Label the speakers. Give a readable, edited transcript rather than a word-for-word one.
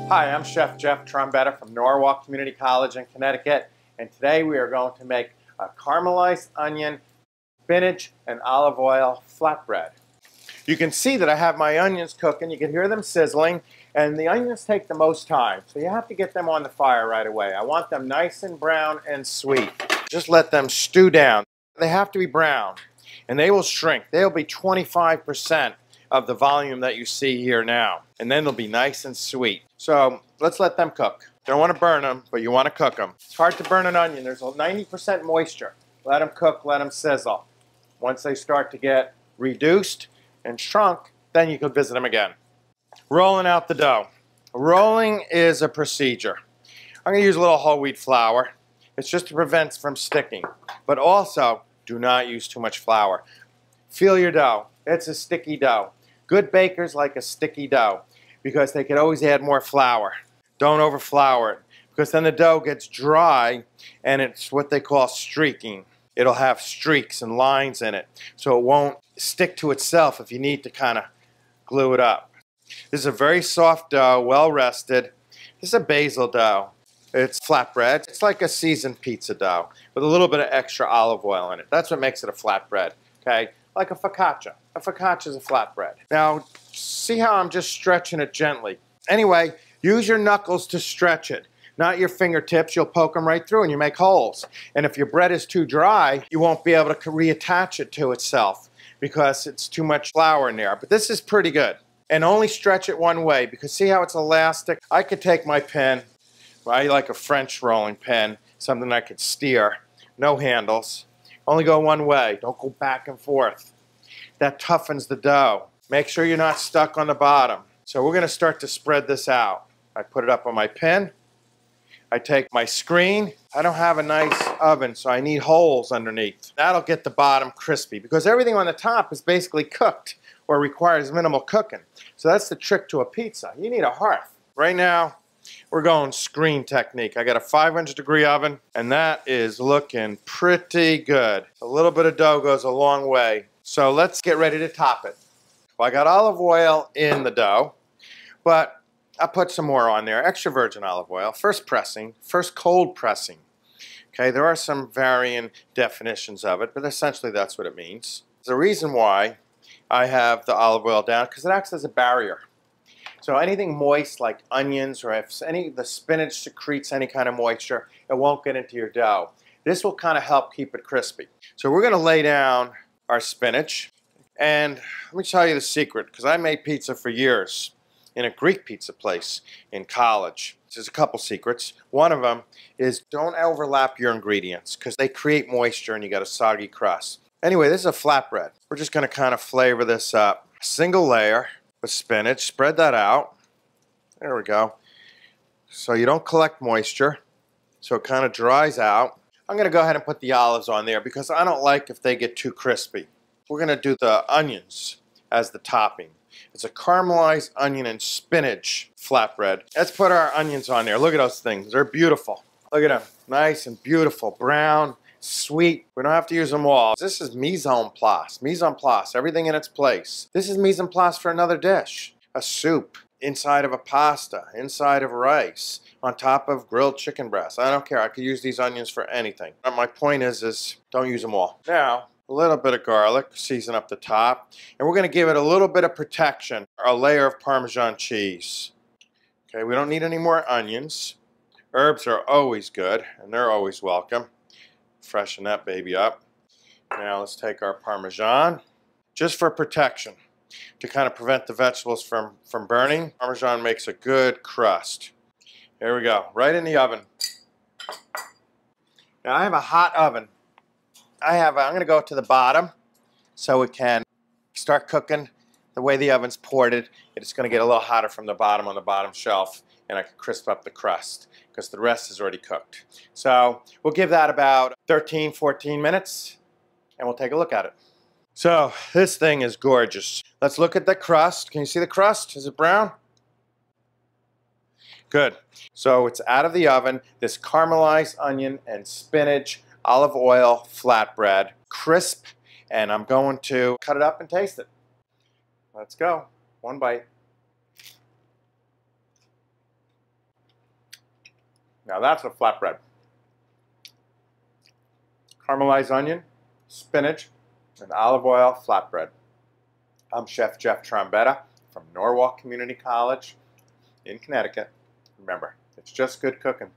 Speaker 1: Hi, I'm Chef Jeff Trombetta from Norwalk Community College in Connecticut, and today we are going to make a caramelized onion, spinach, and olive oil flatbread. You can see that I have my onions cooking. You can hear them sizzling, and the onions take the most time, so you have to get them on the fire right away. I want them nice and brown and sweet. Just let them stew down. They have to be brown, and they will shrink. They'll be 25% of the volume that you see here now, and then they'll be nice and sweet. So let's let them cook. You don't want to burn them, but you want to cook them. It's hard to burn an onion. There's 90% moisture. Let them cook, let them sizzle. Once they start to get reduced and shrunk, then you can visit them again. Rolling out the dough. Rolling is a procedure. I'm going to use a little whole wheat flour. It's just to prevent from sticking, but also do not use too much flour. Feel your dough. It's a sticky dough. Good bakers like a sticky dough because they can always add more flour. Don't over flour it because then the dough gets dry and it's what they call streaking. It'll have streaks and lines in it, so it won't stick to itself if you need to kind of glue it up. This is a very soft dough, well rested. This is a basil dough. It's flatbread. It's like a seasoned pizza dough with a little bit of extra olive oil in it. That's what makes it a flatbread, okay? Like a focaccia. A focaccia is a flatbread. Now, see how I'm just stretching it gently. Anyway, use your knuckles to stretch it, not your fingertips. You'll poke them right through and you make holes. And if your bread is too dry, you won't be able to reattach it to itself because it's too much flour in there. But this is pretty good. And only stretch it one way because see how it's elastic? I could take my pen. I like a French rolling pin, something I could steer. No handles. Only go one way. Don't go back and forth. That toughens the dough. Make sure you're not stuck on the bottom. So we're going to start to spread this out. I put it up on my pin. I take my screen. I don't have a nice oven, so I need holes underneath. That'll get the bottom crispy because everything on the top is basically cooked or requires minimal cooking. So that's the trick to a pizza. You need a hearth. Right now, we're going screen technique. I got a 500-degree oven, and that is looking pretty good. A little bit of dough goes a long way. So let's get ready to top it. Well, I got olive oil in the dough, but I'll put some more on there. Extra virgin olive oil. First pressing, first cold pressing. Okay, there are some varying definitions of it, but essentially that's what it means. The reason why I have the olive oil down, because it acts as a barrier. So anything moist like onions or if any of the spinach secretes any kind of moisture, it won't get into your dough. This will kind of help keep it crispy. So we're going to lay down our spinach. And let me tell you the secret, because I made pizza for years in a Greek pizza place in college. There's a couple secrets. One of them is don't overlap your ingredients because they create moisture and you got a soggy crust. Anyway, this is a flatbread. We're just going to kind of flavor this up. Single layer with spinach, spread that out. There we go. So you don't collect moisture, so it kind of dries out. I'm going to go ahead and put the olives on there because I don't like if they get too crispy. We're going to do the onions as the topping. It's a caramelized onion and spinach flatbread. Let's put our onions on there. Look at those things. They're beautiful. Look at them. Nice and beautiful. Brown, sweet. We don't have to use them all. This is mise en place. Mise en place. Everything in its place. This is mise en place for another dish. A soup. Inside of a pasta. Inside of rice. On top of grilled chicken breast. I don't care. I could use these onions for anything. But my point is don't use them all. Now, a little bit of garlic. Season up the top. And we're going to give it a little bit of protection. A layer of Parmesan cheese. Okay, we don't need any more onions. Herbs are always good. And they're always welcome. Freshen that baby up. Now let's take our Parmesan, just for protection, to kind of prevent the vegetables from burning. Parmesan makes a good crust. Here we go, right in the oven. Now I have a hot oven. I'm going to go to the bottom so it can start cooking the way the oven's ported. It's going to get a little hotter from the bottom on the bottom shelf, and I can crisp up the crust because the rest is already cooked. So we'll give that about 13, 14 minutes, and we'll take a look at it. So this thing is gorgeous. Let's look at the crust. Can you see the crust? Is it brown? Good. So it's out of the oven. This caramelized onion and spinach, olive oil flatbread, crisp, and I'm going to cut it up and taste it. Let's go. One bite. Now that's a flatbread. Caramelized onion, spinach, and olive oil flatbread. I'm Chef Jeff Trombetta from Norwalk Community College in Connecticut. Remember, it's just good cooking.